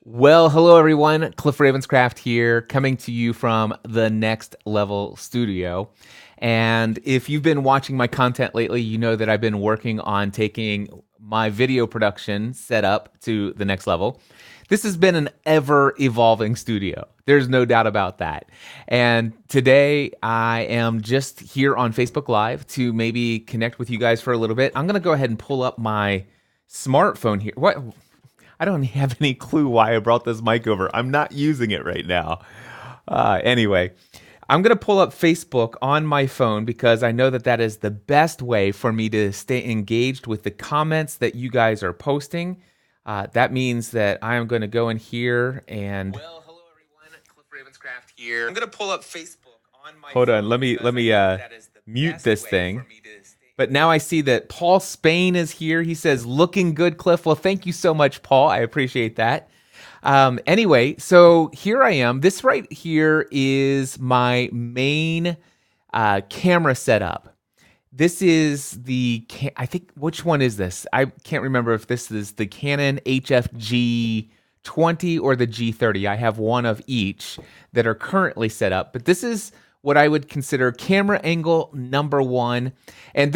Well, hello everyone. Cliff Ravenscraft here, coming to you from the Next Level Studio. And if you've been watching my content lately, you know that I've been working on taking my video production setup to the next level. This has been an ever evolving studio. There's no doubt about that. And today I am just here on Facebook Live to maybe connect with you guys for a little bit. I'm going to go ahead and pull up my smartphone here. What? I don't have any clue why I brought this mic over. I'm not using it right now. Anyway, I'm going to pull up Facebook on my phone because I know that that is the best way for me to stay engaged with the comments that you guys are posting. That means that I am going to go in here and. Well, hello everyone. Cliff Ravenscraft here. I'm going to pull up Facebook on my. Hold on. Let me mute this thing. But now I see that Paul Spain is here. He says, looking good, Cliff. Well, thank you so much, Paul. I appreciate that. Anyway, so here I am. This right here is my main camera setup. This is I think, which one is this? I can't remember if this is the Canon HF G20 or the G30. I have one of each that are currently set up, but this is what I would consider camera angle number one. And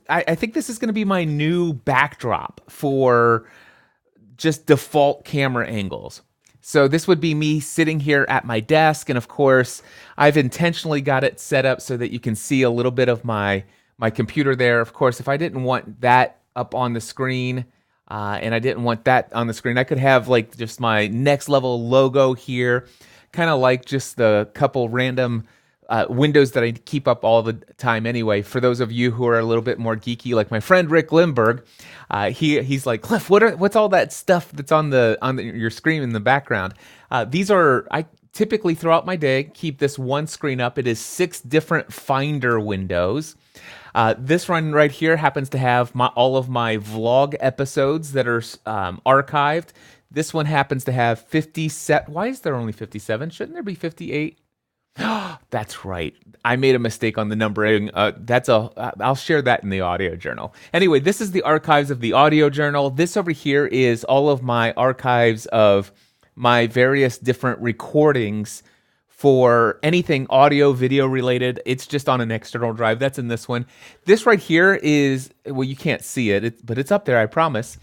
I think this is going to be my new backdrop for just default camera angles. So this would be me sitting here at my desk. And of course, I've intentionally got it set up so that you can see a little bit of my computer there. Of course, if I didn't want that up on the screen, and I didn't want that on the screen, I could have like just my Next Level logo here, kind of like just the couple random windows that I keep up all the time anyway. For those of you who are a little bit more geeky, like my friend Rick Limberg, he's like, Cliff, what's all that stuff that's on your screen in the background? I typically throughout my day keep this one screen up. It is 6 different Finder windows. This one right here happens to have all of my vlog episodes that are archived. This one happens to have 57. Why is there only 57? Shouldn't there be 58? That's right. I made a mistake on the numbering. I'll share that in the audio journal. Anyway, this is the archives of the audio journal. This over here is all of my archives of my various different recordings for anything audio, video related. It's just on an external drive. That's in this one. This right here is, well, you can't see it, but it's up there, I promise.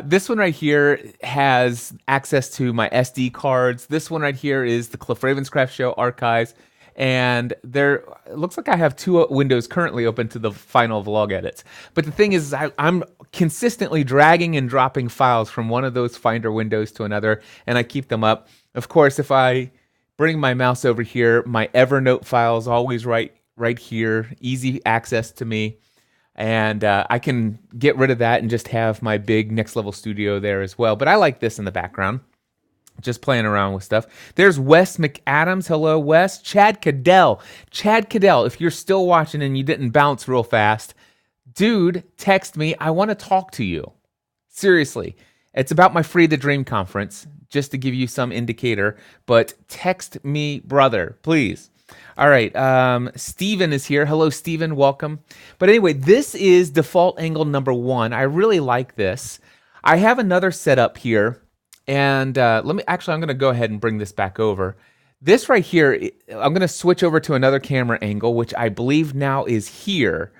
This one right here has access to my SD cards. This one right here is the Cliff Ravenscraft Show archives. And it looks like I have 2 windows currently open to the final vlog edits. But the thing is, I'm consistently dragging and dropping files from one of those Finder windows to another, and I keep them up. Of course, if I bring my mouse over here, my Evernote files always right here, easy access to me. And I can get rid of that and just have my big Next Level studio there as well. But I like this in the background, just playing around with stuff. There's Wes McAdams. Hello, Wes. Chad Cadell, if you're still watching and you didn't bounce real fast, dude, text me. I want to talk to you. Seriously. It's about my Free the Dream conference, just to give you some indicator. But text me, brother, please. All right, Steven is here. Hello, Steven, welcome. But anyway, this is default angle number 1. I really like this. I have another setup here, and I'm going to go ahead and bring this back over. This right here, I'm going to switch over to another camera angle, which I believe now is here.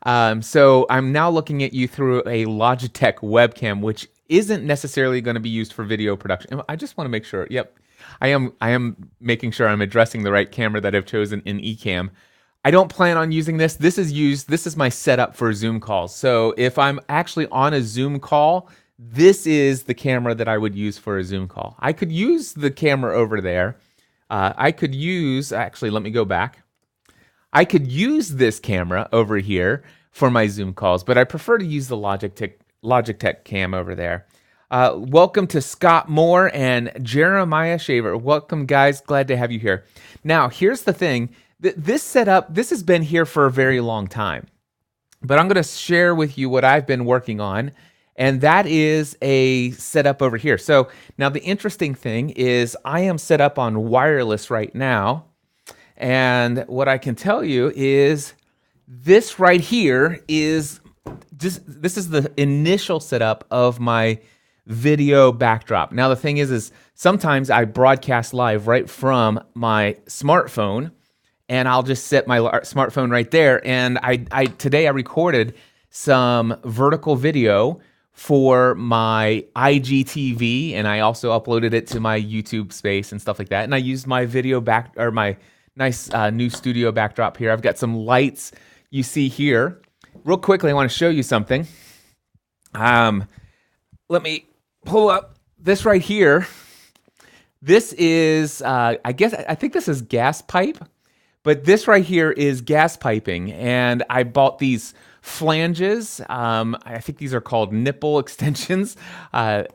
So I'm now looking at you through a Logitech webcam, which isn't necessarily going to be used for video production. I just want to make sure. Yep. I am making sure I'm addressing the right camera that I've chosen in Ecamm. I don't plan on using this. This is my setup for Zoom calls. So if I'm actually on a Zoom call, this is the camera that I would use for a Zoom call. I could use the camera over there. Actually, let me go back. I could use this camera over here for my Zoom calls, but I prefer to use the Logitech cam over there. Welcome to Scott Moore and Jeremiah Shaver. Welcome, guys. Glad to have you here. Now, here's the thing. This setup, this has been here for a very long time, but I'm going to share with you what I've been working on, and that is a setup over here. So now the interesting thing is I am set up on wireless right now, and what I can tell you is this right here is this is the initial setup of my video backdrop. Now the thing is sometimes I broadcast live right from my smartphone, and I'll just set my smartphone right there. And today I recorded some vertical video for my IGTV, and I also uploaded it to my YouTube space and stuff like that. And I used my my nice new studio backdrop here. I've got some lights you see here. Real quickly, I want to show you something. Let me pull up this right here. This is, I think this is gas pipe, but this right here is gas piping. And I bought these flanges. I think these are called nipple extensions.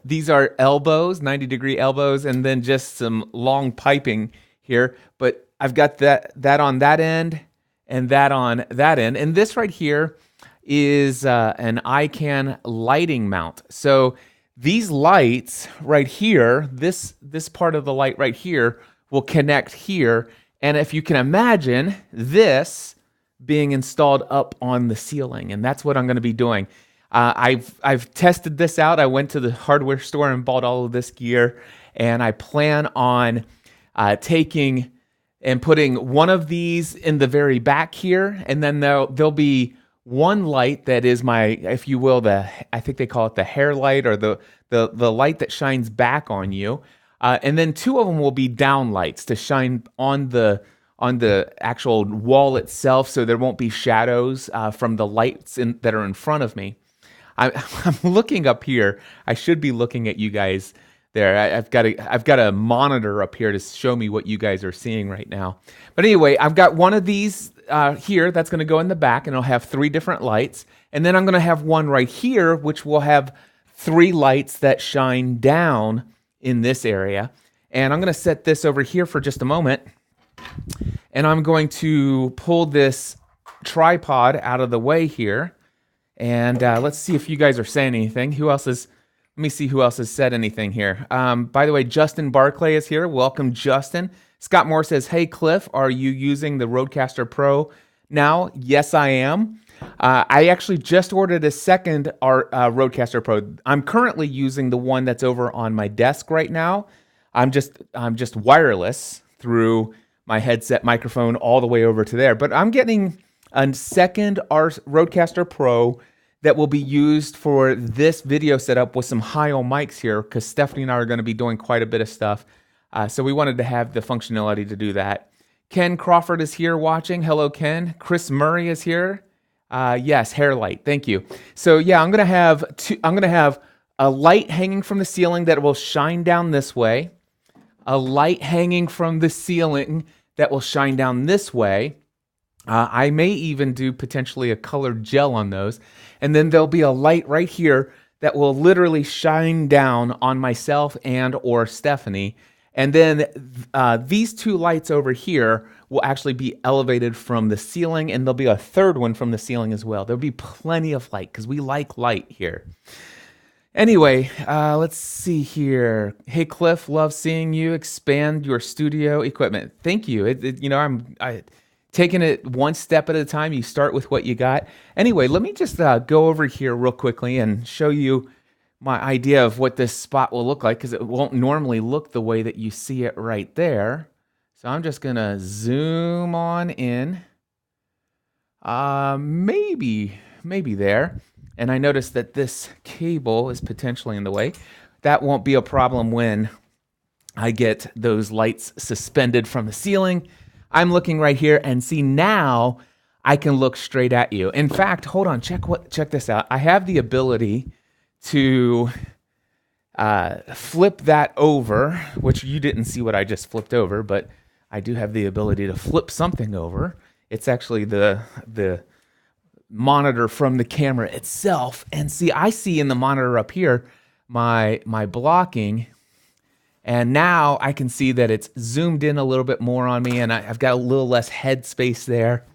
These are elbows, 90-degree elbows, and then just some long piping here. But I've got that on that end and that on that end. And this right here is an iCan lighting mount. So these lights right here, this part of the light right here will connect here. And if you can imagine this being installed up on the ceiling, and that's what I'm going to be doing. I've tested this out. I went to the hardware store and bought all of this gear, and I plan on taking and putting one of these in the very back here, and then there'll be one light that is my, if you will, I think they call it the hair light, or the light that shines back on you, and then two of them will be down lights to shine on the actual wall itself, so there won't be shadows from the lights that are in front of me. I'm looking up here. I should be looking at you guys there. I've got a monitor up here to show me what you guys are seeing right now. But anyway, I've got one of these here that's going to go in the back, and it'll have 3 different lights. And then I'm going to have one right here, which will have 3 lights that shine down in this area. And I'm going to set this over here for just a moment. And I'm going to pull this tripod out of the way here. And let's see if you guys are saying anything. Let me see who else has said anything here. By the way, Justin Barclay is here. Welcome, Justin. Scott Moore says, hey, Cliff, are you using the Rodecaster Pro now? Yes, I am. I actually just ordered a second Rodecaster Pro. I'm currently using the one that's over on my desk right now. I'm just wireless through my headset microphone all the way over to there. But I'm getting a second Rodecaster Pro that will be used for this video setup with some hi-oh mics here, because Stephanie and I are going to be doing quite a bit of stuff. So we wanted to have the functionality to do that. Ken Crawford is here watching. Hello, Ken. Chris Murray is here. Yes, hair light. Thank you. So yeah, I'm gonna have a light hanging from the ceiling that will shine down this way. A light hanging from the ceiling that will shine down this way. I may even do potentially a colored gel on those. And then there'll be a light right here that will literally shine down on myself and or Stephanie. And then these 2 lights over here will actually be elevated from the ceiling, and there'll be a third one from the ceiling as well. There'll be plenty of light because we like light here. Anyway, let's see here. Hey, Cliff, love seeing you expand your studio equipment. Thank you. I'm taking it one step at a time. You start with what you got. Anyway, let me just go over here real quickly and show you my idea of what this spot will look like, because it won't normally look the way that you see it right there. So I'm just going to zoom on in. Maybe there. And I noticed that this cable is potentially in the way. That won't be a problem when I get those lights suspended from the ceiling. I'm looking right here, and see, now I can look straight at you. In fact, hold on, check this out. I have the ability to flip that over, which you didn't see what I just flipped over, but I do have the ability to flip something over. It's actually the monitor from the camera itself. And see, I see in the monitor up here my blocking, and now I can see that it's zoomed in a little bit more on me, and I've got a little less head space there.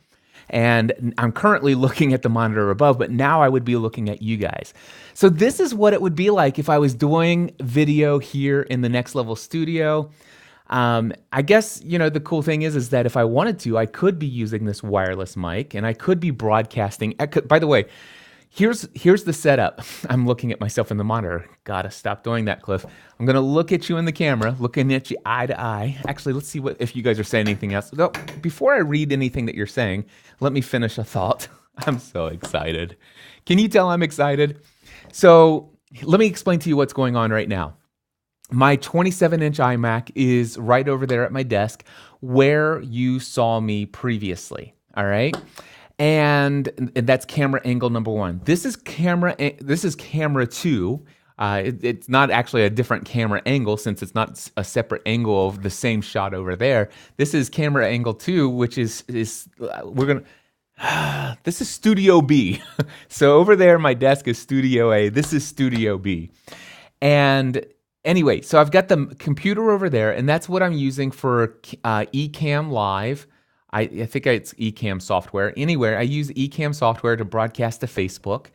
And I'm currently looking at the monitor above, but now I would be looking at you guys. So this is what it would be like if I was doing video here in the Next Level Studio. I guess, the cool thing is that if I wanted to, I could be using this wireless mic, and I could be broadcasting. By the way, Here's the setup. I'm looking at myself in the monitor. Gotta stop doing that, Cliff. I'm gonna look at you in the camera, looking at you eye to eye. Actually, let's see what if you guys are saying anything else. No, before I read anything that you're saying, let me finish a thought. I'm so excited. Can you tell I'm excited? So let me explain to you what's going on right now. My 27-inch iMac is right over there at my desk where you saw me previously. All right. And that's camera angle number one. This is camera two. It's not actually a different camera angle since it's not a separate angle of the same shot over there. This is camera angle two, which is we're gonna. This is Studio B. So over there, my desk is Studio A. This is Studio B. And anyway, so I've got the computer over there, and that's what I'm using for Ecamm Live. I think it's Ecamm software. Anyway, I use Ecamm software to broadcast to Facebook.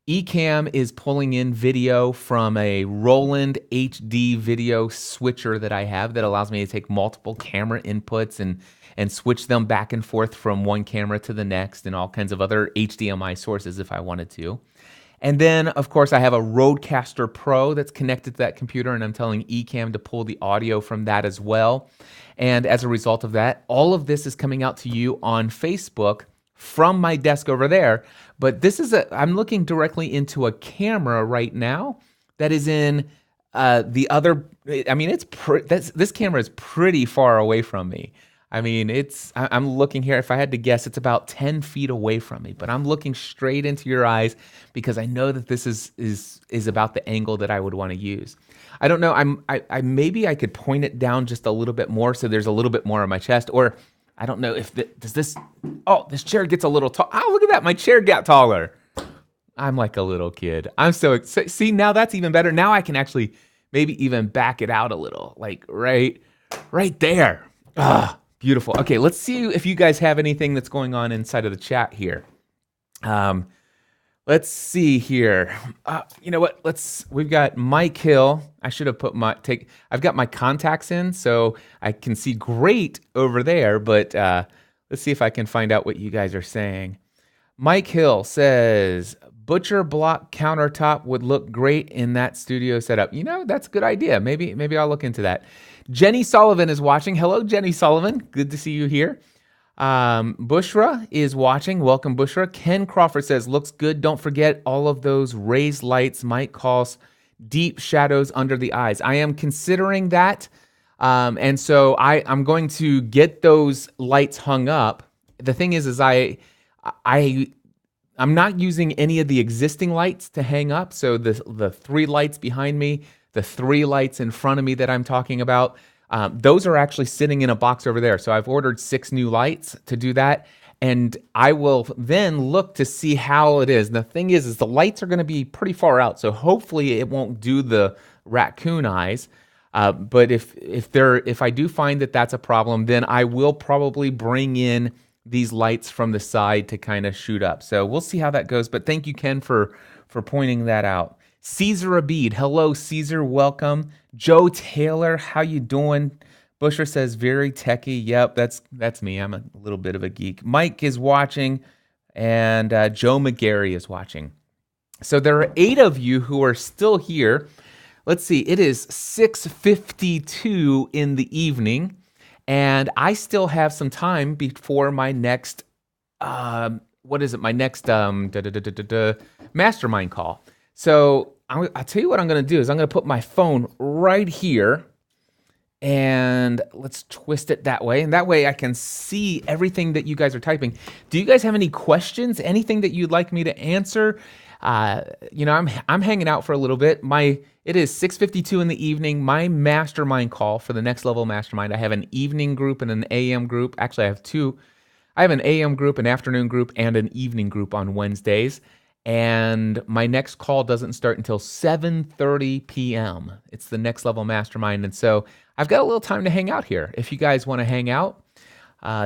Ecamm is pulling in video from a Roland HD video switcher that I have that allows me to take multiple camera inputs and switch them back and forth from one camera to the next and all kinds of other HDMI sources if I wanted to. And then, of course, I have a Rodecaster Pro that's connected to that computer, and I'm telling Ecamm to pull the audio from that as well. And as a result of that, all of this is coming out to you on Facebook from my desk over there. But this is I'm looking directly into a camera right now that is in the other. I mean, this camera is pretty far away from me. I mean, I'm looking here. If I had to guess, it's about 10 feet away from me, but I'm looking straight into your eyes because I know that this is about the angle that I would want to use. I don't know. Maybe I could point it down just a little bit more so there's a little bit more on my chest, or I don't know if this chair gets a little tall. Oh, look at that. My chair got taller. I'm like a little kid. I'm so excited. See, now that's even better. Now I can actually maybe even back it out a little, like right there. Ah. Beautiful. Okay, let's see if you guys have anything that's going on inside of the chat here. Let's see here. You know what? We've got Mike Hill. I should have put I've got my contacts in so I can see great over there, but let's see if I can find out what you guys are saying. Mike Hill says, butcher block countertop would look great in that studio setup. You know, that's a good idea. Maybe I'll look into that. Jenny Sullivan is watching. Hello, Jenny Sullivan. Good to see you here. Bushra is watching. Welcome, Bushra. Ken Crawford says, looks good. Don't forget all of those raised lights might cause deep shadows under the eyes. I am considering that. And so I'm going to get those lights hung up. The thing is I'm not using any of the existing lights to hang up. So the three lights behind me, the three lights in front of me that I'm talking about, those are actually sitting in a box over there. So I've ordered 6 new lights to do that. And I will then look to see how it is. And the thing is the lights are going to be pretty far out. So hopefully it won't do the raccoon eyes. But if I do find that that's a problem, then I will probably bring in these lights from the side to kind of shoot up. So we'll see how that goes. But thank you, Ken, for pointing that out. Caesar Abid. Hello, Caesar. Welcome. Joe Taylor. How you doing? Busher says, very techie. Yep, that's me. I'm a little bit of a geek. Mike is watching, and Joe McGarry is watching. So there are 8 of you who are still here. Let's see. It is 6:52 in the evening, and I still have some time before my next, my next mastermind call. So I'll tell you what I'm going to do is I'm going to put my phone right here, and let's twist it that way. And that way I can see everything that you guys are typing. Do you guys have any questions? Anything that you'd like me to answer? I'm hanging out for a little bit. It is 6:52 in the evening. My mastermind call for the Next Level Mastermind. I have an evening group and an AM group. Actually, I have 2. I have an AM group, an afternoon group, and an evening group on Wednesdays. And my next call doesn't start until 7:30 p.m. It's the Next Level Mastermind. And so I've got a little time to hang out here. If you guys want to hang out,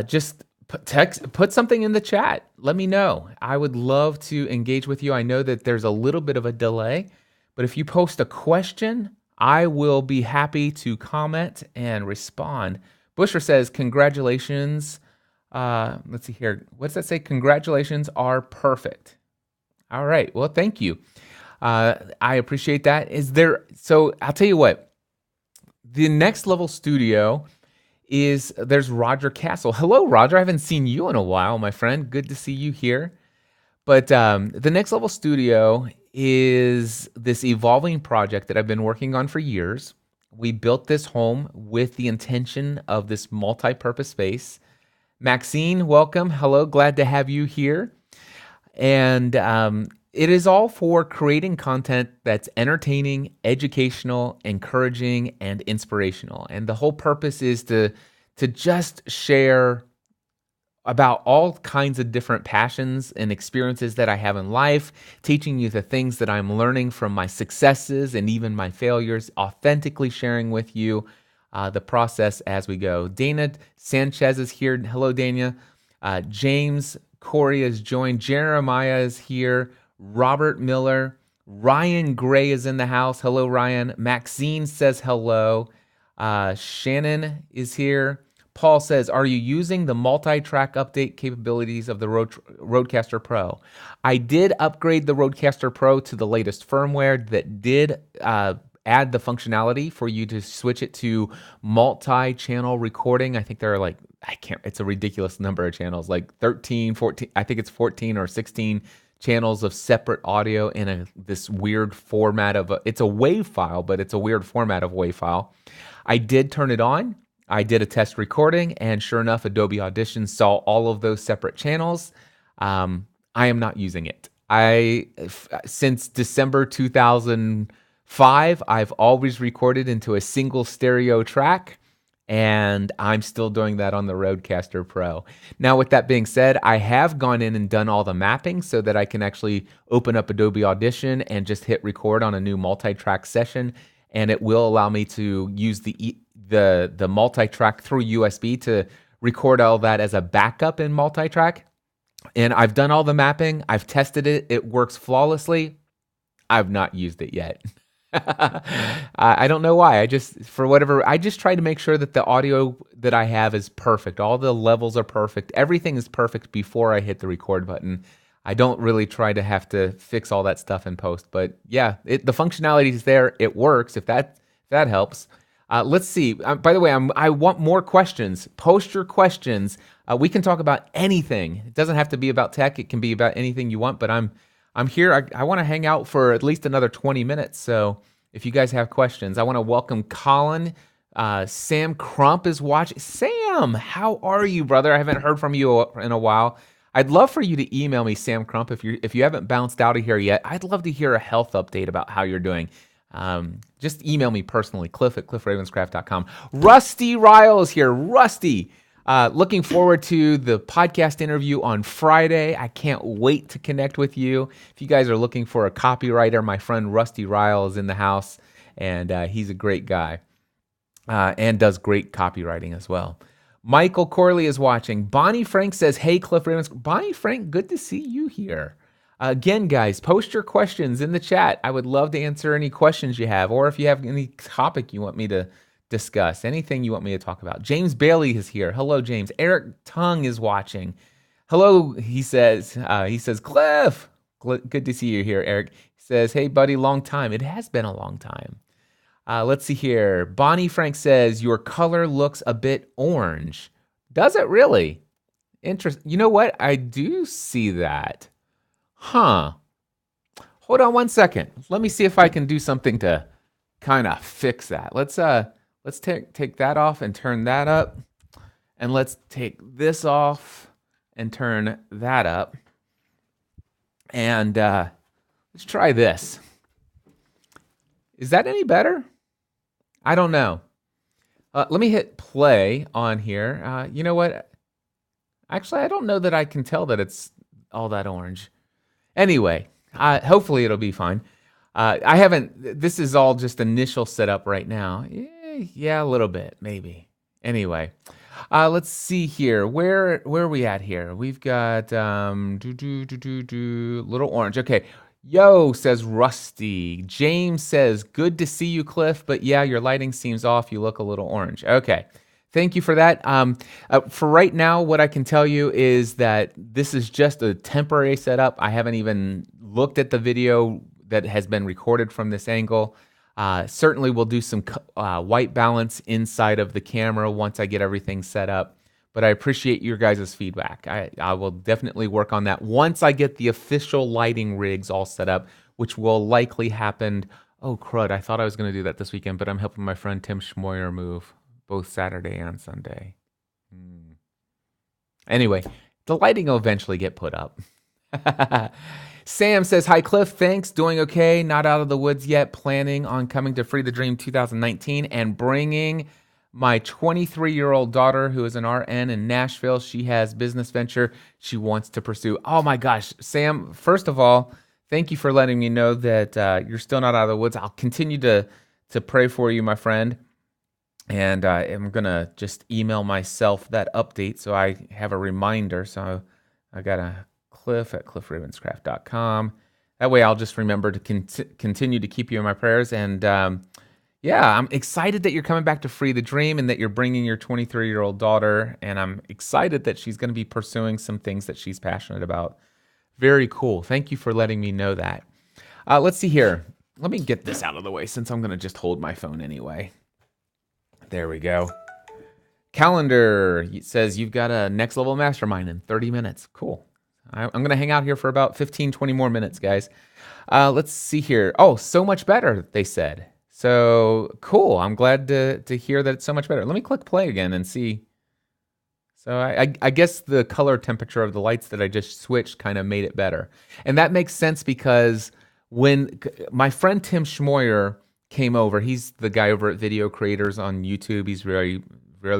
just put something in the chat. Let me know. I would love to engage with you. I know that there's a little bit of a delay, but if you post a question, I will be happy to comment and respond. Busher says, congratulations. Let's see here. What's that say? Congratulations are perfect. All right. Well, thank you. I appreciate that. So I'll tell you what, the Next Level Studio there's Roger Castle. Hello, Roger. I haven't seen you in a while, my friend. Good to see you here. But the Next Level Studio is this evolving project that I've been working on for years. We built this home with the intention of this multi-purpose space. Maxine, welcome. Hello, glad to have you here. And it is all for creating content that's entertaining, educational, encouraging, and inspirational. And the whole purpose is to just share about all kinds of different passions and experiences that I have in life, teaching you the things that I'm learning from my successes and even my failures, authentically sharing with you the process as we go. Dana Sanchez is here. Hello, Dana. James Corey has joined. Jeremiah is here. Robert Miller. Ryan Gray is in the house. Hello, Ryan. Maxine says hello. Shannon is here. Paul says, are you using the multi-track update capabilities of the Rodecaster Pro? I did upgrade the Rodecaster Pro to the latest firmware that did add the functionality for you to switch it to multi-channel recording. I think there are it's a ridiculous number of channels, like 13, 14, I think it's 14 or 16 channels of separate audio in this weird format it's a WAV file, but it's a weird format of WAV file. I did turn it on. I did a test recording, and sure enough, Adobe Audition saw all of those separate channels. I am not using it. Since December 2005, I've always recorded into a single stereo track, and I'm still doing that on the Rodecaster Pro. Now, with that being said, I have gone in and done all the mapping so that I can actually open up Adobe Audition and just hit record on a new multi-track session, and it will allow me to use the multi-track through USB to record all that as a backup in multi-track. And I've done all the mapping. I've tested it. It works flawlessly. I've not used it yet. I don't know why. I just try to make sure that the audio that I have is perfect. All the levels are perfect. Everything is perfect before I hit the record button. I don't really try to have to fix all that stuff in post. But yeah, the functionality is there. It works, if that helps. Let's see. By the way, I want more questions. Post your questions. We can talk about anything. It doesn't have to be about tech. It can be about anything you want. But I'm here. I want to hang out for at least another 20 minutes. So if you guys have questions, I want to welcome Colin. Sam Crump is watching. Sam, how are you, brother? I haven't heard from you in a while. I'd love for you to email me, Sam Crump, if you haven't bounced out of here yet. I'd love to hear a health update about how you're doing. Just email me personally, cliff@cliffravenscraft.com. Rusty Ryle is here. Rusty, looking forward to the podcast interview on Friday. I can't wait to connect with you. If you guys are looking for a copywriter, my friend Rusty Ryle is in the house, and he's a great guy and does great copywriting as well. Michael Corley is watching. Bonnie Frank says, hey, Cliff Ravens. Bonnie Frank, good to see you here. Again, guys, post your questions in the chat. I would love to answer any questions you have, or if you have any topic you want me to discuss, anything you want me to talk about. James Bailey is here. Hello, James. Eric Tung is watching. Hello, he says, Cliff. Good to see you here, Eric. He says, hey, buddy, long time. It has been a long time. Let's see here. Bonnie Frank says, your color looks a bit orange. Does it really? Interesting. You know what? I do see that. Huh. Hold on one second. Let me see if I can do something to kind of fix that. Let's take that off and turn that up. And let's take this off and turn that up. And let's try this. Is that any better? I don't know. Let me hit play on here. You know what? Actually, I don't know that I can tell that it's all that orange. Anyway, hopefully it'll be fine. This is all just initial setup right now. Yeah, a little bit, maybe. Anyway, let's see here. Where are we at here? We've got little orange. Okay. Yo, says Rusty. James says, good to see you, Cliff, but yeah, your lighting seems off. You look a little orange. Okay. thank you for that. For right now, what I can tell you is that this is just a temporary setup. I haven't even looked at the video that has been recorded from this angle. Certainly, we'll do some white balance inside of the camera once I get everything set up. But I appreciate your guys' feedback. I will definitely work on that once I get the official lighting rigs all set up, which will likely happen. Oh, crud. I thought I was going to do that this weekend, but I'm helping my friend Tim Schmoyer move both Saturday and Sunday. Anyway, the lighting will eventually get put up. Sam says, hi, Cliff. Thanks. Doing okay. Not out of the woods yet. Planning on coming to Free the Dream 2019 and bringing my 23-year-old daughter, who is an RN in Nashville. She has business venture she wants to pursue. Oh, my gosh. Sam, first of all, thank you for letting me know that you're still not out of the woods. I'll continue to pray for you, my friend. And I'm going to just email myself that update so I have a reminder. So I got a cliff@cliffravenscraft.com. That way I'll just remember to continue to keep you in my prayers. And yeah, I'm excited that you're coming back to Free the Dream and that you're bringing your 23-year-old daughter. And I'm excited that she's going to be pursuing some things that she's passionate about. Very cool. Thank you for letting me know that. Let's see here. Let me get this out of the way since I'm going to just hold my phone anyway. There we go. Calendar says you've got a next level mastermind in 30 minutes. Cool. I'm going to hang out here for about 15, 20 more minutes, guys. Let's see here. Oh, so much better, they said. So cool. I'm glad to hear that it's so much better. Let me click play again and see. So I guess the color temperature of the lights that I just switched kind of made it better. And that makes sense because when my friend Tim Schmoyer came over, he's the guy over at Video Creators on YouTube. He's really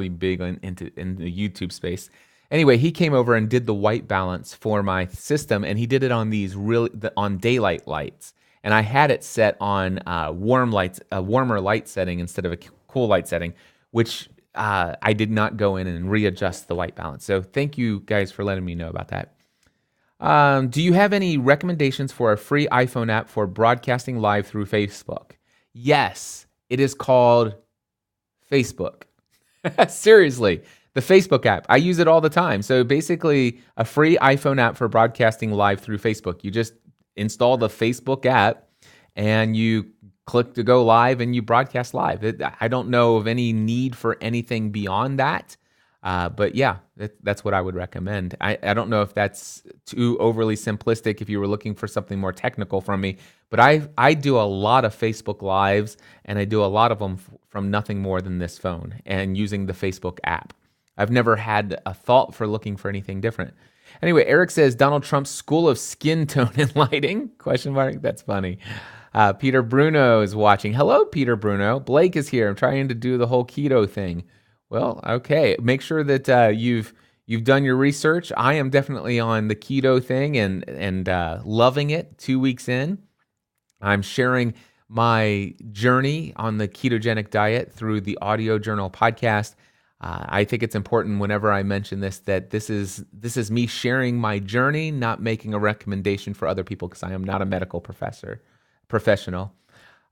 big in the YouTube space. Anyway, he came over and did the white balance for my system, and he did it on these on daylight lights. And I had it set on warmer light setting instead of a cool light setting, which I did not go in and readjust the white balance. So thank you guys for letting me know about that. Do you have any recommendations for a free iPhone app for broadcasting live through Facebook? Yes, it is called Facebook. Seriously, the Facebook app. I use it all the time. So basically, a free iPhone app for broadcasting live through Facebook. You just install the Facebook app and you click to go live and you broadcast live. I don't know of any need for anything beyond that. But yeah, that's what I would recommend. I don't know if that's too overly simplistic if you were looking for something more technical from me, but I do a lot of Facebook Lives, and I do a lot of them from nothing more than this phone and using the Facebook app. I've never had a thought for looking for anything different. Anyway, Eric says, Donald Trump's School of Skin Tone and Lighting? ? That's funny. Peter Bruno is watching. Hello, Peter Bruno. Blake is here. I'm trying to do the whole keto thing. Well, okay. Make sure that you've done your research. I am definitely on the keto thing and loving it 2 weeks in. I'm sharing my journey on the ketogenic diet through the Audio Journal podcast. I think it's important whenever I mention this that this is me sharing my journey, not making a recommendation for other people because I am not a medical professional.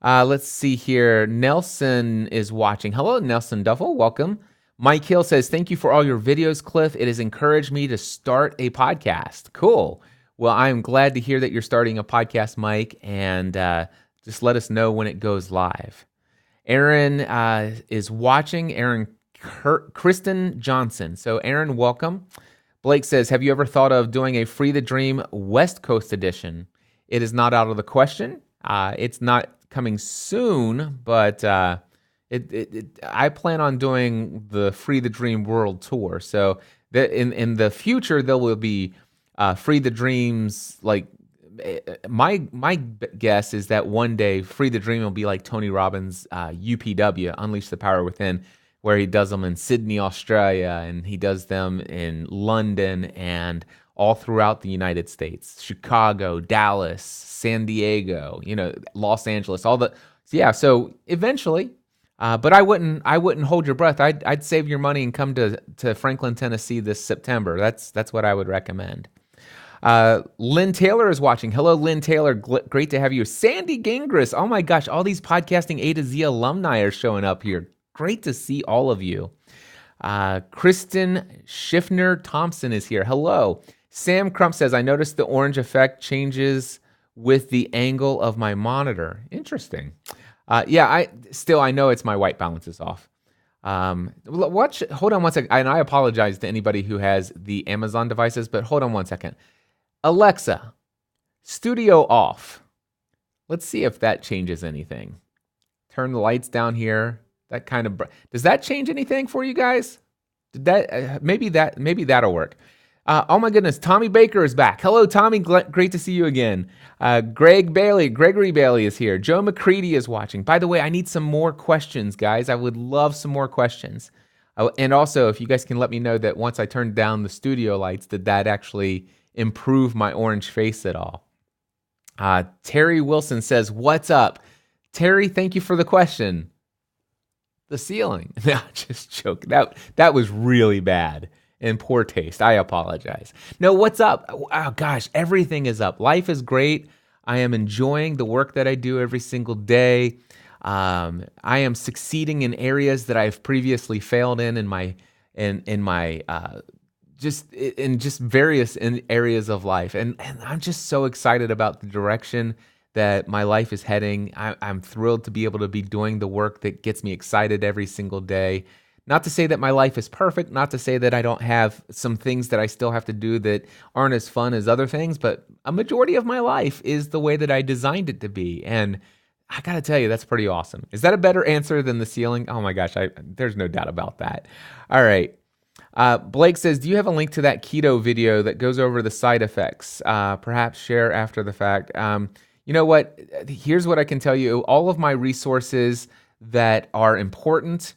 Let's see here. Nelson is watching. Hello, Nelson Duffel. Welcome. Mike Hill says, thank you for all your videos, Cliff. It has encouraged me to start a podcast. Cool. Well, I'm glad to hear that you're starting a podcast, Mike, and just let us know when it goes live. Aaron is watching. Aaron Kristen Johnson. So, Aaron, welcome. Blake says, have you ever thought of doing a Free the Dream West Coast edition? It is not out of the question. It's not coming soon, but I plan on doing the Free the Dream World Tour. So in the future, there will be Free the Dreams. Like my guess is that one day Free the Dream will be like Tony Robbins' UPW, Unleash the Power Within, where he does them in Sydney, Australia, and he does them in London and all throughout the United States, Chicago, Dallas, San Diego, Los Angeles, so eventually, but I wouldn't hold your breath. I'd save your money and come to Franklin, Tennessee this September. That's what I would recommend. Lynn Taylor is watching. Hello, Lynn Taylor. Great to have you. Sandy Gingras. Oh my gosh, all these Podcasting A to Z alumni are showing up here. Great to see all of you. Kristen Schiffner Thompson is here. Hello. Sam Crump says, I noticed the orange effect changes with the angle of my monitor. Interesting. Yeah, I know it's my white balance is off. Hold on one second. And I apologize to anybody who has the Amazon devices, but hold on one second. Alexa, studio off. Let's see if that changes anything. Turn the lights down here. That kind of does that change anything for you guys? Did that maybe that'll work. Oh my goodness, Tommy Baker is back. Hello, Tommy. Great to see you again. Gregory Bailey is here. Joe McCready is watching. By the way, I need some more questions, guys. I would love some more questions. And also, if you guys can let me know that once I turned down the studio lights, did that actually improve my orange face at all? Terry Wilson says, "What's up?" Terry, thank you for the question. The ceiling. No, just joking. That was really bad and poor taste. I apologize. No, what's up? Oh gosh, everything is up. Life is great. I am enjoying the work that I do every single day. I am succeeding in areas that I've previously failed in my just various areas of life, and I'm just so excited about the direction that my life is heading. I'm thrilled to be able to be doing the work that gets me excited every single day. Not to say that my life is perfect, not to say that I don't have some things that I still have to do that aren't as fun as other things, but a majority of my life is the way that I designed it to be. And I gotta tell you, that's pretty awesome. Is that a better answer than the ceiling? Oh my gosh, there's no doubt about that. All right. Blake says, do you have a link to that keto video that goes over the side effects? Perhaps share after the fact. You know what? Here's what I can tell you. All of my resources that are important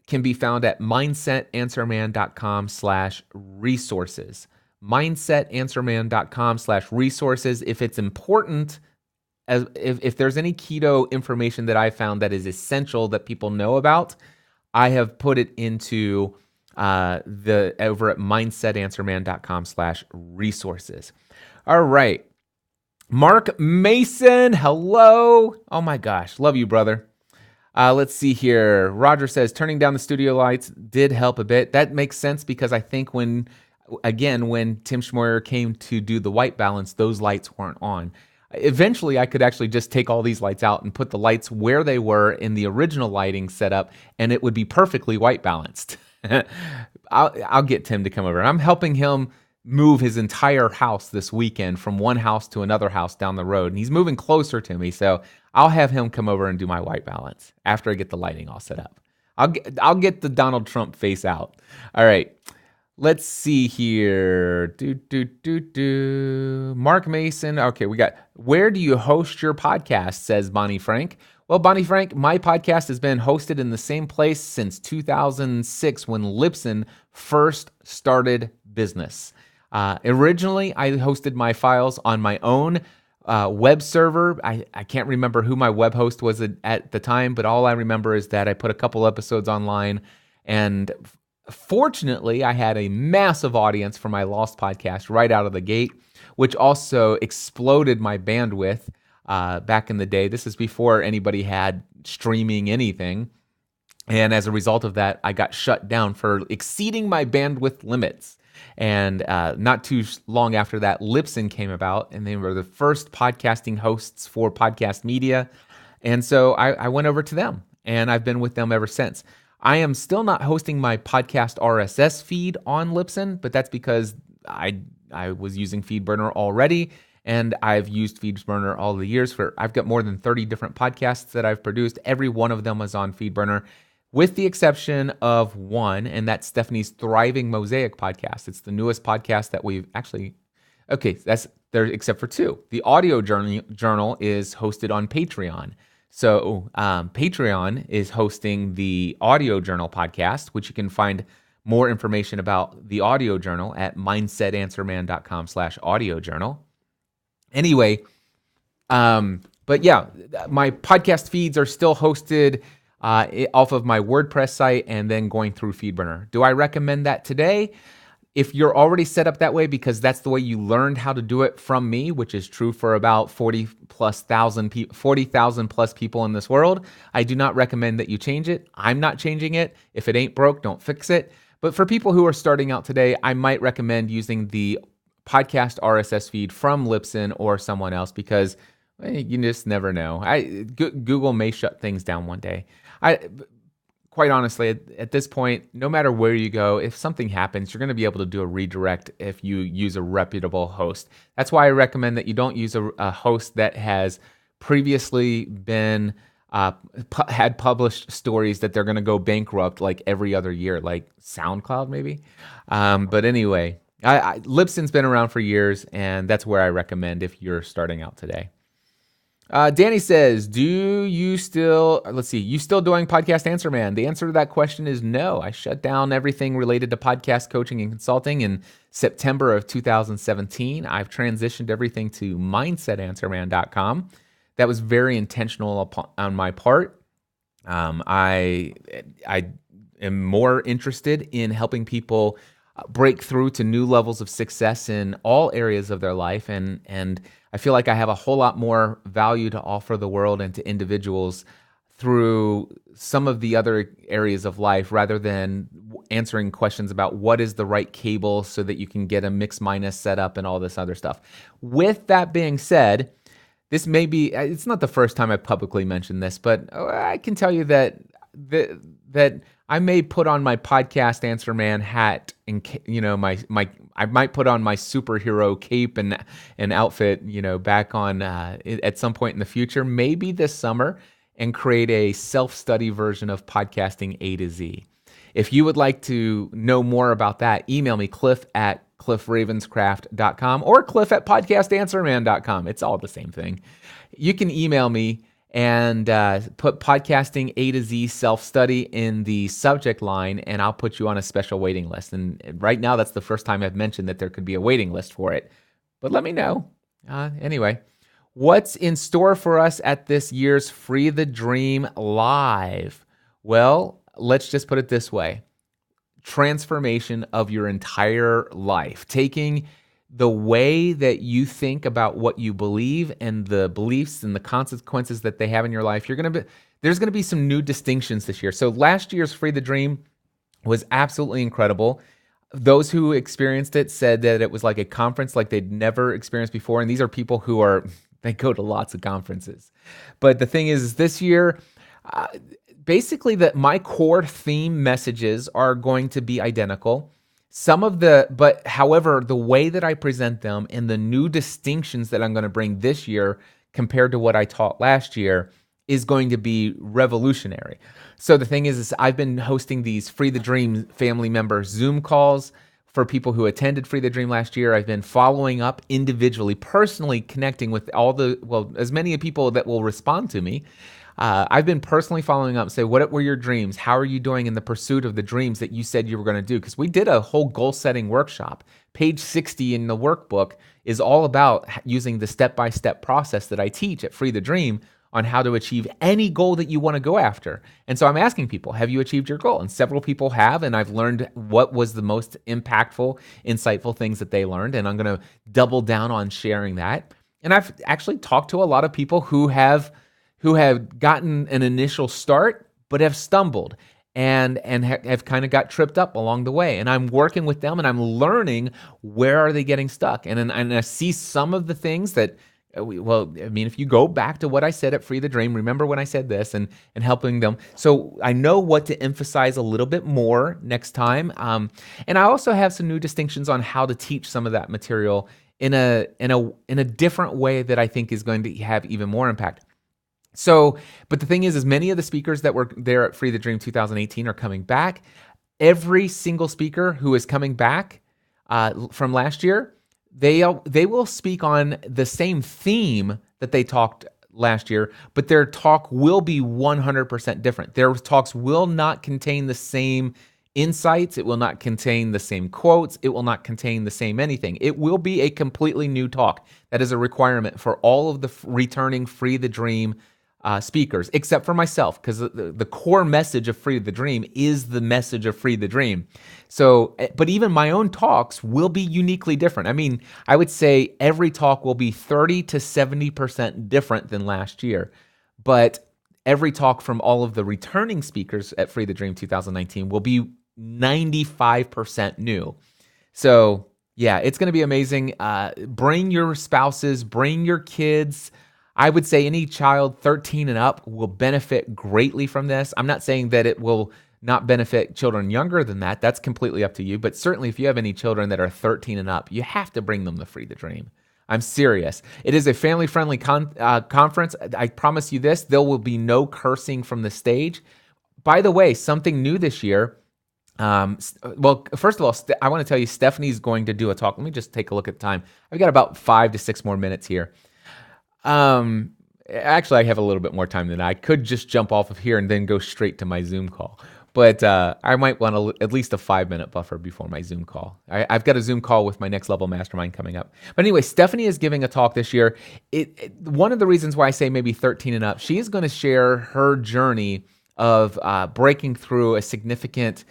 can be found at mindsetanswerman.com/resources. Mindsetanswerman.com/resources. If it's important, if there's any keto information that I found that is essential that people know about, I have put it into over at mindsetanswerman.com/resources. All right. Mark Mason, hello. Oh my gosh, love you, brother. Let's see here. Roger says, turning down the studio lights did help a bit. That makes sense because I think when Tim Schmoyer came to do the white balance, those lights weren't on. Eventually, I could actually just take all these lights out and put the lights where they were in the original lighting setup, and it would be perfectly white balanced. I'll get Tim to come over. I'm helping him move his entire house this weekend from one house to another house down the road. And he's moving closer to me. So I'll have him come over and do my white balance after I get the lighting all set up. I'll get the Donald Trump face out. All right. Let's see here. Mark Mason. Okay, we got, where do you host your podcast, says Bonnie Frank. Well, Bonnie Frank, my podcast has been hosted in the same place since 2006 when Libsyn first started business. Originally, I hosted my files on my own web server. I can't remember who my web host was at the time, but all I remember is that I put a couple episodes online, and fortunately, I had a massive audience for my Lost podcast right out of the gate, which also exploded my bandwidth back in the day. This is before anybody had streaming anything. And as a result of that, I got shut down for exceeding my bandwidth limits. And not too long after that, Libsyn came about, and they were the first podcasting hosts for podcast media. And so I went over to them, and I've been with them ever since. I am still not hosting my podcast RSS feed on Libsyn, but that's because I was using FeedBurner already, and I've used FeedBurner all the years. I've got more than 30 different podcasts that I've produced. Every one of them was on FeedBurner, with the exception of one, and that's Stephanie's Thriving Mosaic podcast. It's the newest podcast that we've actually, that's there except for two. The audio journal is hosted on Patreon. So Patreon is hosting the Audio Journal podcast, which you can find more information about the Audio Journal at mindsetanswerman.com/audiojournal. Anyway, but yeah, my podcast feeds are still hosted off of my WordPress site and then going through FeedBurner. Do I recommend that today? If you're already set up that way because that's the way you learned how to do it from me, which is true for about 40,000 plus people in this world, I do not recommend that you change it. I'm not changing it. If it ain't broke, don't fix it. But for people who are starting out today, I might recommend using the podcast RSS feed from Libsyn or someone else because you just never know. Google may shut things down one day. Quite honestly, at this point, no matter where you go, if something happens, you're going to be able to do a redirect if you use a reputable host. That's why I recommend that you don't use a host that has previously been had published stories that they're going to go bankrupt like every other year, like SoundCloud maybe. But anyway, Libsyn's been around for years, and that's where I recommend if you're starting out today. Danny says, you still doing Podcast Answer Man? The answer to that question is no. I shut down everything related to podcast coaching and consulting in September of 2017. I've transitioned everything to mindsetanswerman.com. That was very intentional on my part. I am more interested in helping people break through to new levels of success in all areas of their life, and I feel like I have a whole lot more value to offer the world and to individuals through some of the other areas of life rather than answering questions about what is the right cable so that you can get a mix minus set up and all this other stuff. With that being said, this may be, it's not the first time I've publicly mentioned this, but I can tell you that I may put on my Podcast Answer Man hat and, I might put on my superhero cape and outfit, back on at some point in the future, maybe this summer, and create a self-study version of podcasting A to Z. If you would like to know more about that, email me, cliff@cliffravenscraft.com or cliff@podcastanswerman.com. It's all the same thing. You can email me and put podcasting A to Z self-study in the subject line, and I'll put you on a special waiting list. And right now, that's the first time I've mentioned that there could be a waiting list for it. But let me know. Anyway, what's in store for us at this year's Free the Dream Live? Well, let's just put it this way. Transformation of your entire life. Taking the way that you think about what you believe and the beliefs and the consequences that they have in your life, there's going to be some new distinctions this year. So last year's Free the Dream was absolutely incredible. Those who experienced it said that it was like a conference like they'd never experienced before. And these are people who they go to lots of conferences. But the thing is this year, basically my core theme messages are going to be identical. However, the way that I present them and the new distinctions that I'm going to bring this year compared to what I taught last year is going to be revolutionary. So the thing is I've been hosting these Free the Dream family member Zoom calls for people who attended Free the Dream last year. I've been following up individually, personally connecting with as many people that will respond to me. I've been personally following up, say, what were your dreams? How are you doing in the pursuit of the dreams that you said you were going to do? Because we did a whole goal-setting workshop. Page 60 in the workbook is all about using the step-by-step process that I teach at Free the Dream on how to achieve any goal that you want to go after. And so I'm asking people, have you achieved your goal? And several people have, and I've learned what was the most impactful, insightful things that they learned, and I'm going to double down on sharing that. And I've actually talked to a lot of people who have gotten an initial start, but have stumbled and have kind of got tripped up along the way. And I'm working with them and I'm learning where are they getting stuck. And I see some of the things that, if you go back to what I said at Free the Dream, remember when I said this and helping them. So I know what to emphasize a little bit more next time. And I also have some new distinctions on how to teach some of that material in a different way that I think is going to have even more impact. So, but the thing is many of the speakers that were there at Free the Dream 2018 are coming back. Every single speaker who is coming back from last year, they will speak on the same theme that they talked last year, but their talk will be 100% different. Their talks will not contain the same insights. It will not contain the same quotes. It will not contain the same anything. It will be a completely new talk. That is a requirement for all of the returning Free the Dream speakers, except for myself, because the core message of Free the Dream is the message of Free the Dream. So, but even my own talks will be uniquely different. I mean, I would say every talk will be 30 to 70% different than last year. But every talk from all of the returning speakers at Free the Dream 2019 will be 95% new. So, yeah, it's going to be amazing. Bring your spouses, bring your kids. I would say any child 13 and up will benefit greatly from this. I'm not saying that it will not benefit children younger than that. That's completely up to you. But certainly if you have any children that are 13 and up, you have to bring them to Free the Dream. I'm serious. It is a family-friendly conference. I promise you this, there will be no cursing from the stage. By the way, something new this year. Well, first of all, I want to tell you, Stephanie's going to do a talk. Let me just take a look at the time. I've got about 5 to 6 more minutes here. Actually, I have a little bit more time than I could just jump off of here and then go straight to my Zoom call. But I might want at least a 5-minute buffer before my Zoom call. I've got a Zoom call with my Next Level Mastermind coming up. But anyway, Stephanie is giving a talk this year. One of the reasons why I say maybe 13 and up, she is going to share her journey of breaking through a significant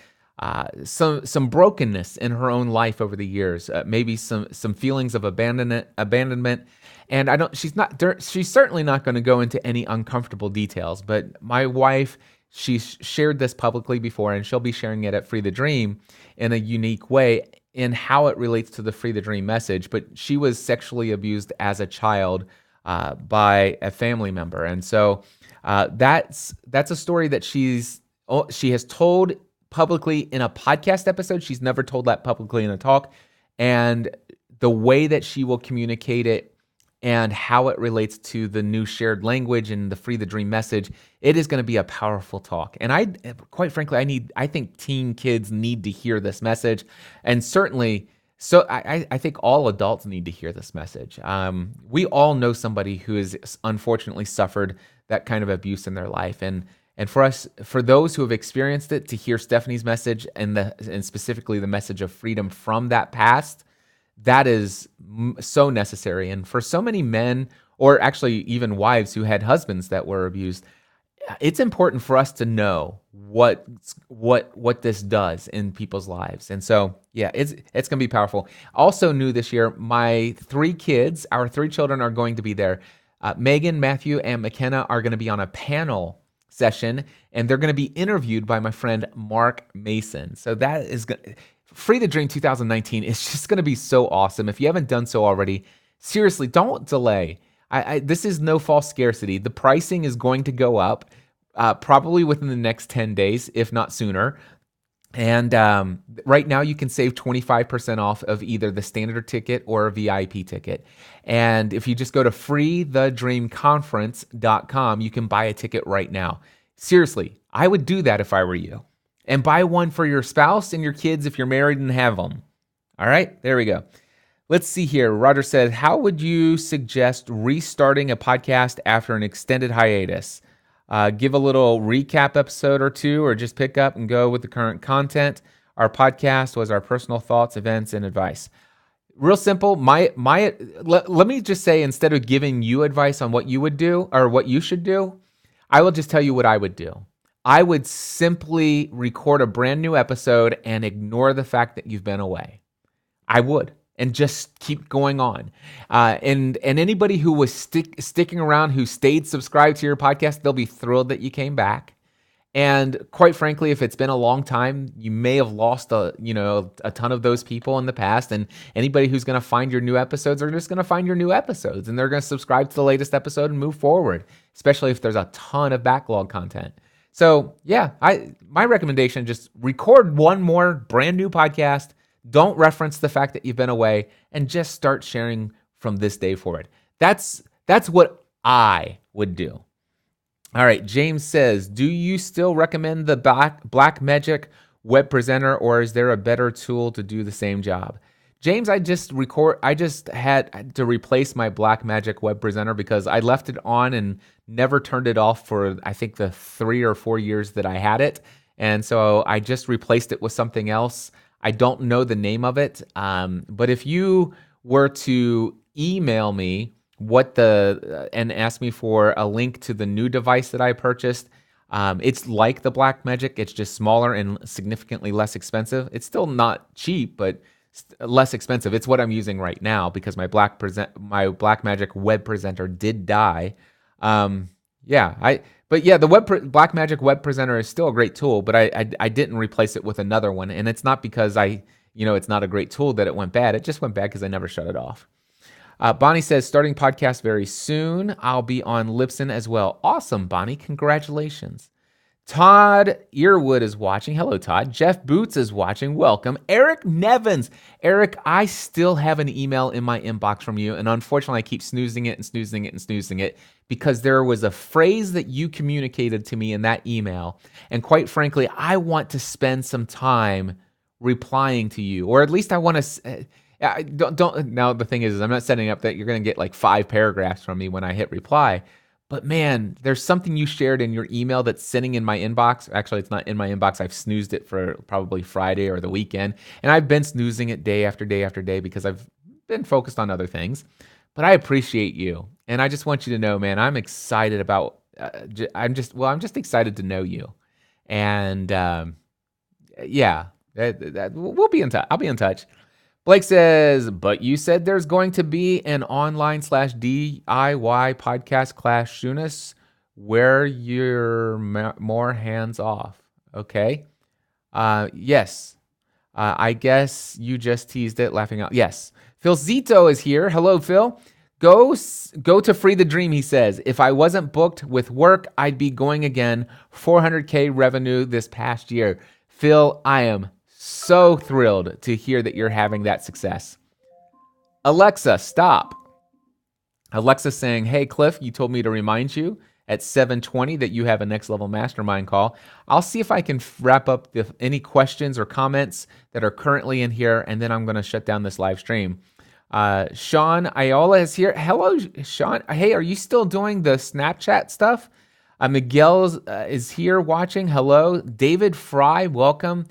some brokenness in her own life over the years, maybe some feelings of abandonment. And she's certainly not going to go into any uncomfortable details, but my wife, she's shared this publicly before, and she'll be sharing it at Free the Dream in a unique way in how it relates to the Free the Dream message. But she was sexually abused as a child by a family member. And so that's a story that she has told publicly in a podcast episode. She's never told that publicly in a talk. And the way that she will communicate it and how it relates to the new shared language and the Free the Dream message, it is going to be a powerful talk. And quite frankly, I think teen kids need to hear this message. And certainly, so I think all adults need to hear this message. We all know somebody who has unfortunately suffered that kind of abuse in their life. And for those who have experienced it, to hear Stephanie's message and specifically the message of freedom from that past, that is so necessary. And for so many men, or actually even wives who had husbands that were abused, it's important for us to know what this does in people's lives. And so, yeah, it's going to be powerful. Also new this year, our 3 children are going to be there. Megan, Matthew, and McKenna are going to be on a panel session, and they're going to be interviewed by my friend Mark Mason. So that is going Free the Dream 2019 is just going to be so awesome. If you haven't done so already, seriously, don't delay. This is no false scarcity. The pricing is going to go up probably within the next 10 days, if not sooner. And right now you can save 25% off of either the standard ticket or a VIP ticket. And if you just go to freethedreamconference.com, you can buy a ticket right now. Seriously, I would do that if I were you. And buy one for your spouse and your kids if you're married and have them. All right, there we go. Let's see here. Roger said, how would you suggest restarting a podcast after an extended hiatus? Give a little recap episode or two, or just pick up and go with the current content. Our podcast was our personal thoughts, events, and advice. Real simple. Let me just say, instead of giving you advice on what you would do or what you should do, I will just tell you what I would do. I would simply record a brand new episode and ignore the fact that you've been away. I would, and just keep going on. And anybody who was sticking around, who stayed subscribed to your podcast, they'll be thrilled that you came back. And quite frankly, if it's been a long time, you may have lost a ton of those people in the past. And anybody who's going to find your new episodes are just going to find your new episodes, and they're going to subscribe to the latest episode and move forward, especially if there's a ton of backlog content. So yeah, my recommendation, just record one more brand new podcast. Don't reference the fact that you've been away, and just start sharing from this day forward. That's what I would do. All right, James says, do you still recommend the Blackmagic Web Presenter, or is there a better tool to do the same job? James, I just had to replace my Blackmagic Web Presenter because I left it on and never turned it off for, I think, the 3 or 4 years that I had it. And so I just replaced it with something else. I don't know the name of it. But if you were to email me and asked me for a link to the new device that I purchased. It's like the Blackmagic. It's just smaller and significantly less expensive. It's still not cheap, but less expensive. It's what I'm using right now because my Blackmagic web presenter did die. The Blackmagic web presenter is still a great tool, but I didn't replace it with another one, and it's not because it's not a great tool that it went bad. It just went bad because I never shut it off. Bonnie says, starting podcast very soon. I'll be on Libsyn as well. Awesome, Bonnie. Congratulations. Todd Earwood is watching. Hello, Todd. Jeff Boots is watching. Welcome. Eric Nevins. Eric, I still have an email in my inbox from you, and unfortunately, I keep snoozing it because there was a phrase that you communicated to me in that email, and quite frankly, I want to spend some time replying to you, or at least I want to... don't. Now, the thing is I'm not setting up that you're going to get like 5 paragraphs from me when I hit reply. But man, there's something you shared in your email that's sitting in my inbox. Actually, it's not in my inbox. I've snoozed it for probably Friday or the weekend. And I've been snoozing it day after day after day because I've been focused on other things. But I appreciate you. And I just want you to know, man, I'm excited about, I'm just excited to know you. And we'll be in touch. I'll be in touch. Blake says, but you said there's going to be an online/DIY podcast class soonest where you're more hands off. Okay. Yes. I guess you just teased it, laughing out. Yes. Phil Zito is here. Hello, Phil. Go to Free the Dream, he says. If I wasn't booked with work, I'd be going again. 400K revenue this past year. Phil, I am so thrilled to hear that you're having that success. Alexa, stop. Alexa saying, hey, Cliff, you told me to remind you at 7:20 that you have a next level mastermind call. I'll see if I can wrap up any questions or comments that are currently in here, and then I'm going to shut down this live stream. Sean Iola is here. Hello, Sean. Hey, are you still doing the Snapchat stuff? Miguel is here watching. Hello. David Fry, welcome.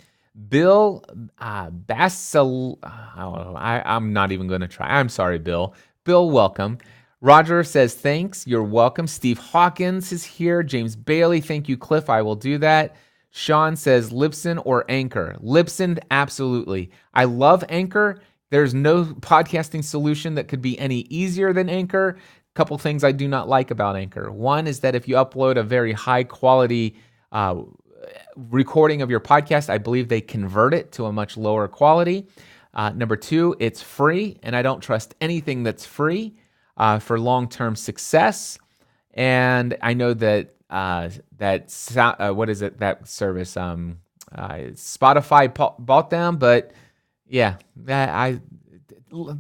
Bill Bassel, I'm not even going to try. I'm sorry, Bill. Bill, welcome. Roger says, thanks. You're welcome. Steve Hawkins is here. James Bailey, thank you, Cliff. I will do that. Sean says, Libsyn or Anchor? Libsyn, absolutely. I love Anchor. There's no podcasting solution that could be any easier than Anchor. A couple things I do not like about Anchor. One is that if you upload a very high quality recording of your podcast, I believe they convert it to a much lower quality. Number 2, it's free, and I don't trust anything that's free for long-term success. And I know that what is it? That service, Spotify bought them, but yeah, the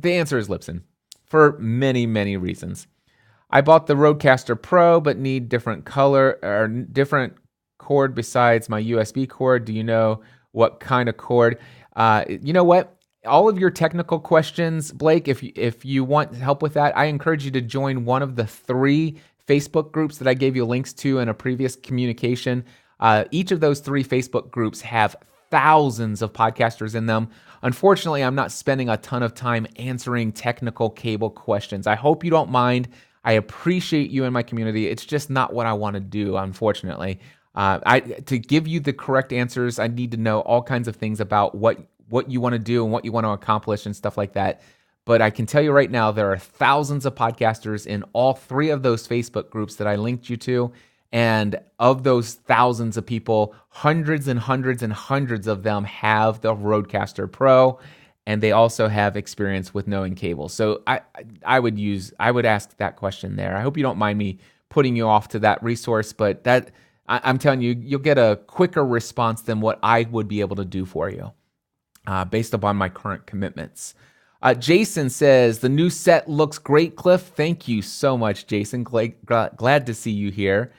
answer is Libsyn for many, many reasons. I bought the Rodecaster Pro, but need different color or different cord besides my USB cord. Do you know what kind of cord? You know what? All of your technical questions, Blake, if you want help with that, I encourage you to join one of the 3 Facebook groups that I gave you links to in a previous communication. Each of those 3 Facebook groups have thousands of podcasters in them. Unfortunately, I'm not spending a ton of time answering technical cable questions. I hope you don't mind. I appreciate you in my community. It's just not what I want to do, unfortunately. To give you the correct answers, I need to know all kinds of things about what you want to do and what you want to accomplish and stuff like that. But I can tell you right now, there are thousands of podcasters in all 3 of those Facebook groups that I linked you to. And of those thousands of people, hundreds and hundreds and hundreds of them have the Rodecaster Pro, and they also have experience with knowing cable. So I would ask that question there. I hope you don't mind me putting you off to that resource, but I'm telling you, you'll get a quicker response than what I would be able to do for you based upon my current commitments. Jason says, the new set looks great, Cliff. Thank you so much, Jason. Glad to see you here.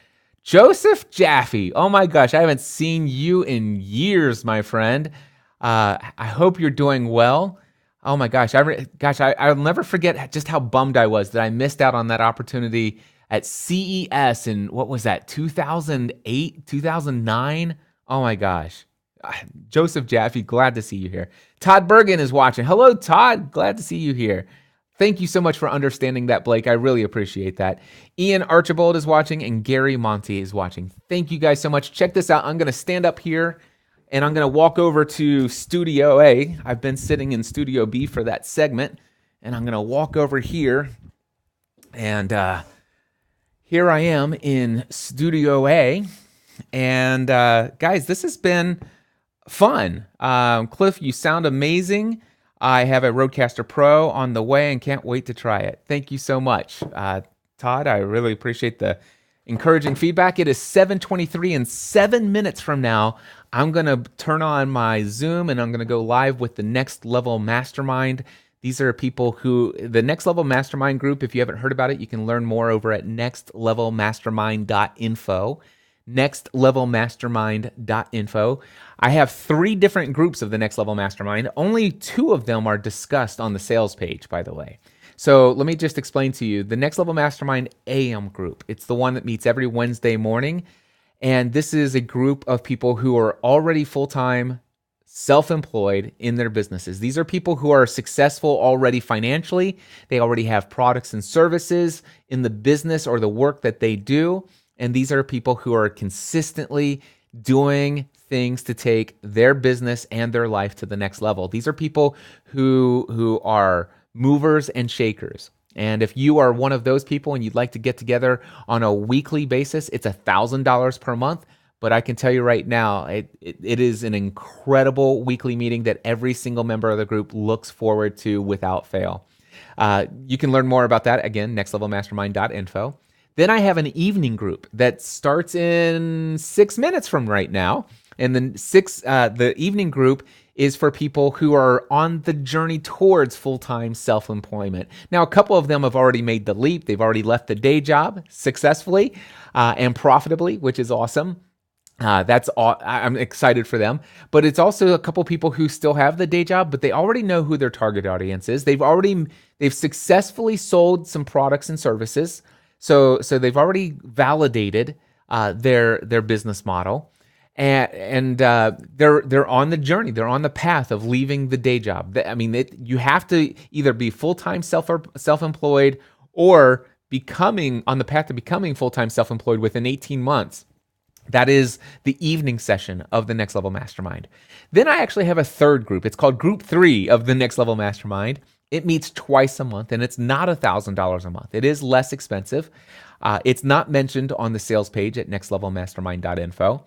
Joseph Jaffe. Oh my gosh, I haven't seen you in years, my friend. I hope you're doing well. Oh my gosh, I'll never forget just how bummed I was that I missed out on that opportunity at CES in, what was that, 2008, 2009? Oh my gosh. Joseph Jaffe, glad to see you here. Todd Bergen is watching. Hello, Todd. Glad to see you here. Thank you so much for understanding that, Blake. I really appreciate that. Ian Archibald is watching and Gary Monty is watching. Thank you guys so much. Check this out. I'm going to stand up here and I'm going to walk over to Studio A. I've been sitting in Studio B for that segment, and I'm going to walk over here, and here I am in Studio A. And guys, this has been fun. Cliff, you sound amazing. I have a Rodecaster Pro on the way and can't wait to try it. Thank you so much. Todd, I really appreciate the encouraging feedback. It is 7:23, and 7 minutes from now, I'm going to turn on my Zoom and I'm going to go live with the Next Level Mastermind. These are people who, the Next Level Mastermind group, if you haven't heard about it, you can learn more over at nextlevelmastermind.info. nextlevelmastermind.info. I have 3 different groups of the Next Level Mastermind. Only 2 of them are discussed on the sales page, by the way. So let me just explain to you the Next Level Mastermind AM group. It's the one that meets every Wednesday morning. And this is a group of people who are already full-time self-employed in their businesses. These are people who are successful already financially. They already have products and services in the business or the work that they do. And these are people who are consistently doing things to take their business and their life to the next level. These are people who are movers and shakers. And if you are one of those people and you'd like to get together on a weekly basis, it's $1,000 per month. But I can tell you right now, it is an incredible weekly meeting that every single member of the group looks forward to without fail. You can learn more about that, again, nextlevelmastermind.info. Then I have an evening group that starts in 6 minutes from right now. And then the evening group is for people who are on the journey towards full-time self-employment. Now, a couple of them have already made the leap. They've already left the day job successfully and profitably, which is awesome. I'm excited for them. But it's also a couple people who still have the day job, but they already know who their target audience is. They've successfully sold some products and services. So they've already validated their business model. And they're on the journey. They're on the path of leaving the day job. I mean, you have to either be full-time self-employed or becoming on the path to becoming full-time self-employed within 18 months. That is the evening session of the Next Level Mastermind. Then I actually have a third group. It's called Group 3 of the Next Level Mastermind. It meets twice a month, and it's not $1,000 a month. It is less expensive. It's not mentioned on the sales page at nextlevelmastermind.info.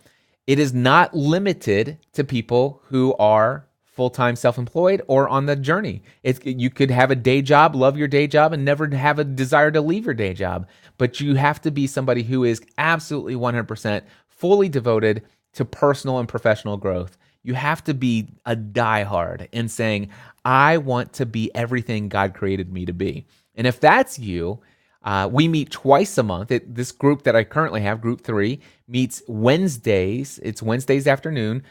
It is not limited to people who are full-time self-employed or on the journey. You could have a day job, love your day job, and never have a desire to leave your day job. But you have to be somebody who is absolutely 100% fully devoted to personal and professional growth. You have to be a diehard in saying, I want to be everything God created me to be. And if that's you, we meet twice a month. This group that I currently have, Group 3, meets Wednesdays. It's Wednesdays afternoon,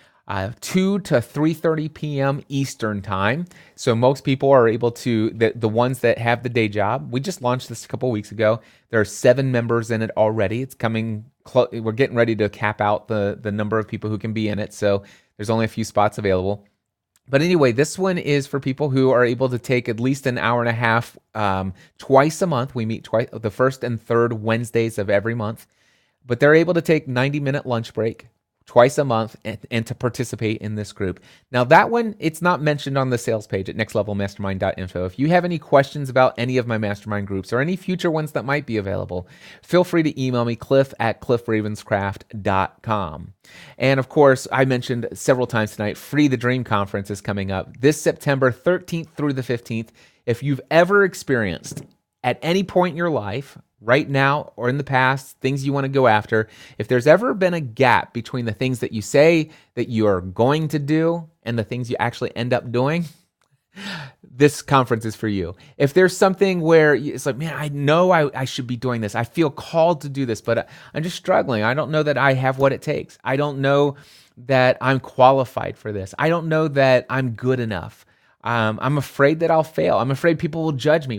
2 to 3:30 p.m. Eastern time. So most people are able to, the ones that have the day job, we just launched this a couple weeks ago. There are 7 members in it already. It's coming close. We're getting ready to cap out the number of people who can be in it. So there's only a few spots available. But anyway, this one is for people who are able to take at least an hour and a half twice a month. We meet twice, the first and third Wednesdays of every month. But they're able to take 90-minute lunch break twice a month and to participate in this group. Now that one, it's not mentioned on the sales page at nextlevelmastermind.info. If you have any questions about any of my mastermind groups or any future ones that might be available, feel free to email me, cliff@cliffravenscraft.com. And of course, I mentioned several times tonight, Free the Dream Conference is coming up this September 13th through the 15th. If you've ever experienced at any point in your life, right now or in the past, things you want to go after, if there's ever been a gap between the things that you say that you are going to do and the things you actually end up doing, this conference is for you. If there's something where it's like, man, I know I should be doing this. I feel called to do this, but I'm just struggling. I don't know that I have what it takes. I don't know that I'm qualified for this. I don't know that I'm good enough. I'm afraid that I'll fail. I'm afraid people will judge me.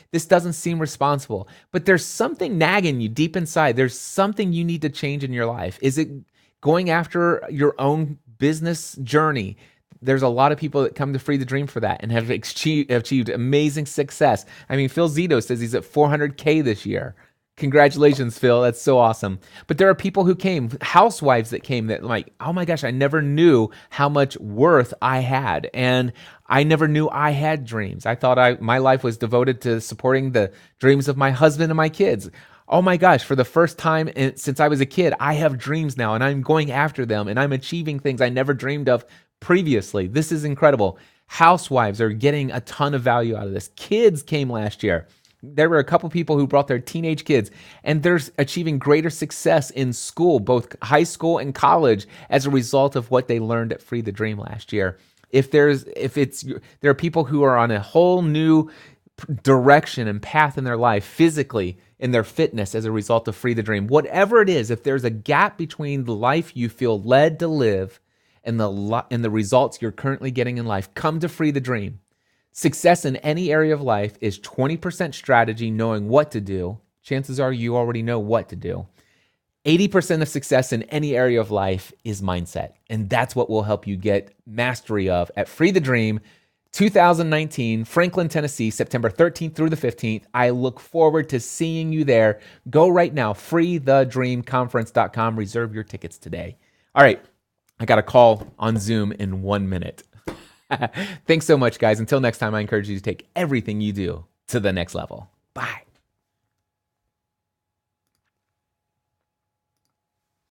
This doesn't seem responsible. But there's something nagging you deep inside. There's something you need to change in your life. Is it going after your own business journey? there's a lot of people that come to Free the Dream for that and have achieved amazing success. I mean, Phil Zito says he's at 400K this year. Congratulations, Phil. That's so awesome. But there are people who came, housewives that came that like, oh my gosh, I never knew how much worth I had. And I never knew I had dreams. I thought my life was devoted to supporting the dreams of my husband and my kids. Oh my gosh, for the first time since I was a kid, I have dreams now and I'm going after them and I'm achieving things I never dreamed of previously. This is incredible. Housewives are getting a ton of value out of this. Kids came last year. There were a couple people who brought their teenage kids, and they're achieving greater success in school, both high school and college, as a result of what they learned at Free the Dream last year. There are people who are on a whole new direction and path in their life, physically, in their fitness, as a result of Free the Dream. Whatever it is, if there's a gap between the life you feel led to live and the results you're currently getting in life, come to Free the Dream. Success in any area of life is 20% strategy, knowing what to do. Chances are you already know what to do. 80% of success in any area of life is mindset. And that's what will help you get mastery of at Free the Dream 2019, Franklin, Tennessee, September 13th through the 15th. I look forward to seeing you there. Go right now, freethedreamconference.com. Reserve your tickets today. All right, I got a call on Zoom in 1 minute. Thanks so much, guys. Until next time, I encourage you to take everything you do to the next level. Bye.